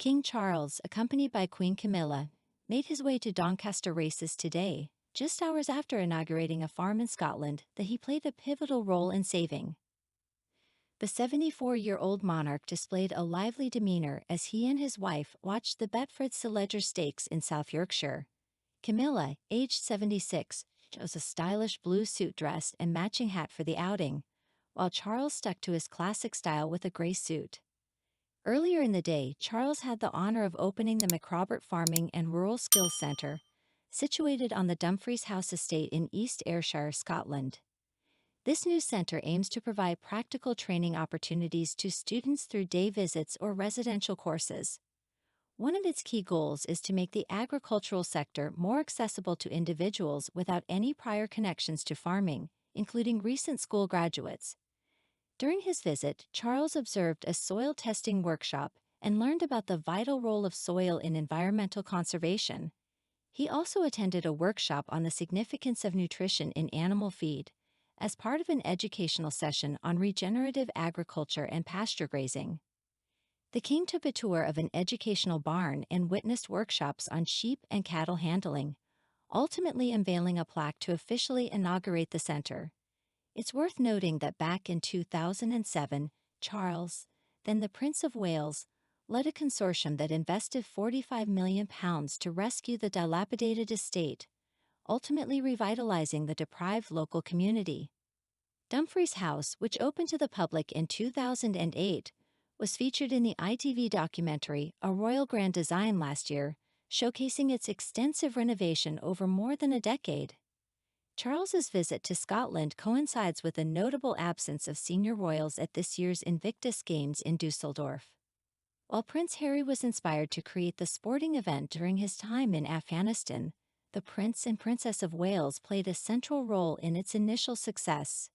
King Charles, accompanied by Queen Camilla, made his way to Doncaster races today, just hours after inaugurating a farm in Scotland that he played a pivotal role in saving. The 74-year-old monarch displayed a lively demeanor as he and his wife watched the Betfred-Silleger Stakes in South Yorkshire. Camilla, aged 76, chose a stylish blue suit dress and matching hat for the outing, while Charles stuck to his classic style with a gray suit. Earlier in the day, Charles had the honor of opening the McRobert Farming and Rural Skills Centre, situated on the Dumfries House estate in East Ayrshire, Scotland. This new centre aims to provide practical training opportunities to students through day visits or residential courses. One of its key goals is to make the agricultural sector more accessible to individuals without any prior connections to farming, including recent school graduates. During his visit, Charles observed a soil testing workshop and learned about the vital role of soil in environmental conservation. He also attended a workshop on the significance of nutrition in animal feed, as part of an educational session on regenerative agriculture and pasture grazing. The king took a tour of an educational barn and witnessed workshops on sheep and cattle handling, ultimately unveiling a plaque to officially inaugurate the center. It's worth noting that back in 2007, Charles, then the Prince of Wales, led a consortium that invested £45 million to rescue the dilapidated estate, ultimately revitalizing the deprived local community. Dumfries House, which opened to the public in 2008, was featured in the ITV documentary A Royal Grand Design last year, showcasing its extensive renovation over more than a decade. Charles's visit to Scotland coincides with a notable absence of senior royals at this year's Invictus Games in Dusseldorf. While Prince Harry was inspired to create the sporting event during his time in Afghanistan, the Prince and Princess of Wales played a central role in its initial success.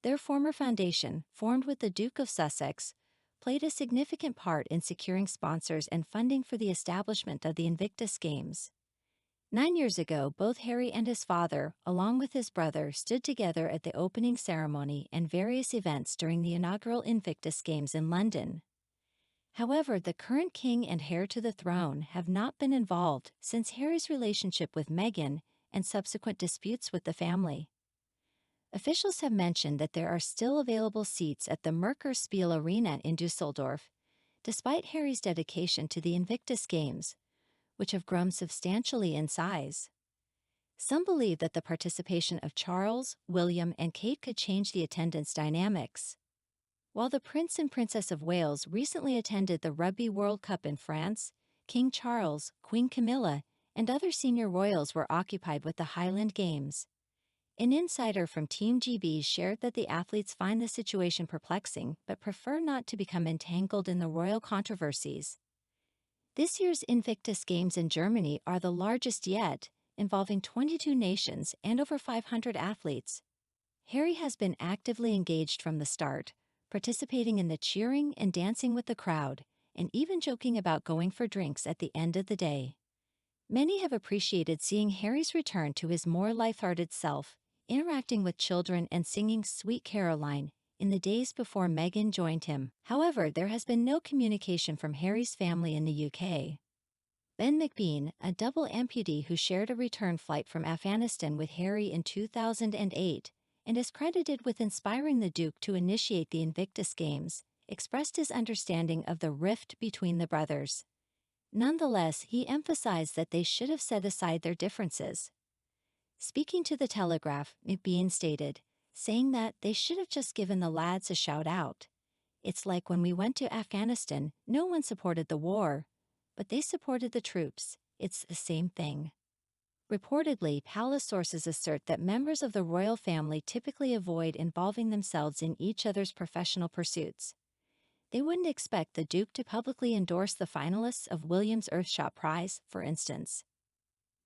Their former foundation, formed with the Duke of Sussex, played a significant part in securing sponsors and funding for the establishment of the Invictus Games. 9 years ago, both Harry and his father, along with his brother, stood together at the opening ceremony and various events during the inaugural Invictus Games in London. However, the current king and heir to the throne have not been involved since Harry's relationship with Meghan and subsequent disputes with the family. Officials have mentioned that there are still available seats at the Merkur-Spiel Arena in Dusseldorf, despite Harry's dedication to the Invictus Games, which have grown substantially in size. Some believe that the participation of Charles, William, and Kate could change the attendance dynamics. While the Prince and Princess of Wales recently attended the Rugby World Cup in France, King Charles, Queen Camilla, and other senior royals were occupied with the Highland Games. An insider from Team GB shared that the athletes find the situation perplexing but prefer not to become entangled in the royal controversies. This year's Invictus Games in Germany are the largest yet, involving 22 nations and over 500 athletes. Harry has been actively engaged from the start, participating in the cheering and dancing with the crowd, and even joking about going for drinks at the end of the day. Many have appreciated seeing Harry's return to his more lighthearted self, interacting with children and singing Sweet Caroline in the days before Meghan joined him. However, there has been no communication from Harry's family in the UK. Ben McBean, a double amputee who shared a return flight from Afghanistan with Harry in 2008 and is credited with inspiring the Duke to initiate the Invictus Games, expressed his understanding of the rift between the brothers. Nonetheless, he emphasized that they should have set aside their differences. Speaking to The Telegraph, McBean stated, saying that they should have just given the lads a shout out. It's like when we went to Afghanistan, no one supported the war, but they supported the troops. It's the same thing. Reportedly, palace sources assert that members of the royal family typically avoid involving themselves in each other's professional pursuits. They wouldn't expect the Duke to publicly endorse the finalists of William's Earthshot Prize, for instance.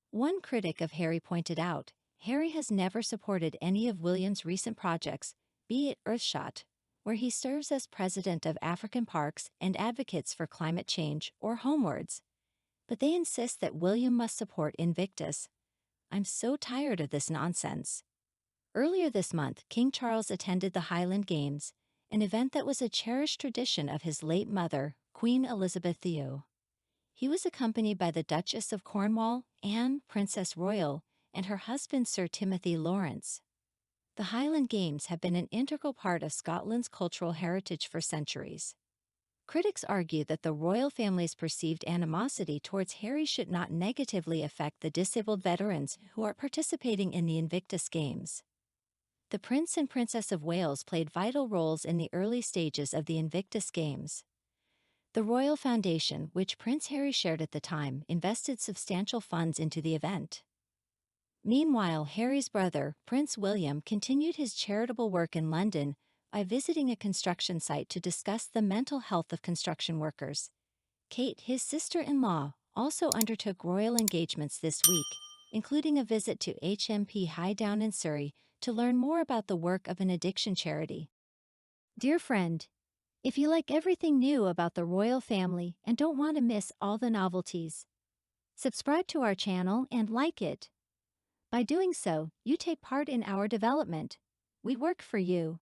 One critic of Harry pointed out, Harry has never supported any of William's recent projects, be it Earthshot, where he serves as president of African Parks and advocates for climate change, or Homewards. But they insist that William must support Invictus. I'm so tired of this nonsense. Earlier this month, King Charles attended the Highland Games, an event that was a cherished tradition of his late mother, Queen Elizabeth II. He was accompanied by the Duchess of Cornwall, Anne, Princess Royal, and her husband Sir Timothy Lawrence. The Highland Games have been an integral part of Scotland's cultural heritage for centuries. Critics argue that the royal family's perceived animosity towards Harry should not negatively affect the disabled veterans who are participating in the Invictus Games. The Prince and Princess of Wales played vital roles in the early stages of the Invictus Games. The Royal Foundation, which Prince Harry shared at the time, invested substantial funds into the event. Meanwhile, Harry's brother, Prince William, continued his charitable work in London by visiting a construction site to discuss the mental health of construction workers. Kate, his sister-in-law, also undertook royal engagements this week, including a visit to HMP Highdown in Surrey to learn more about the work of an addiction charity. Dear friend, if you like everything new about the royal family and don't want to miss all the novelties, subscribe to our channel and like it. By doing so, you take part in our development. We work for you.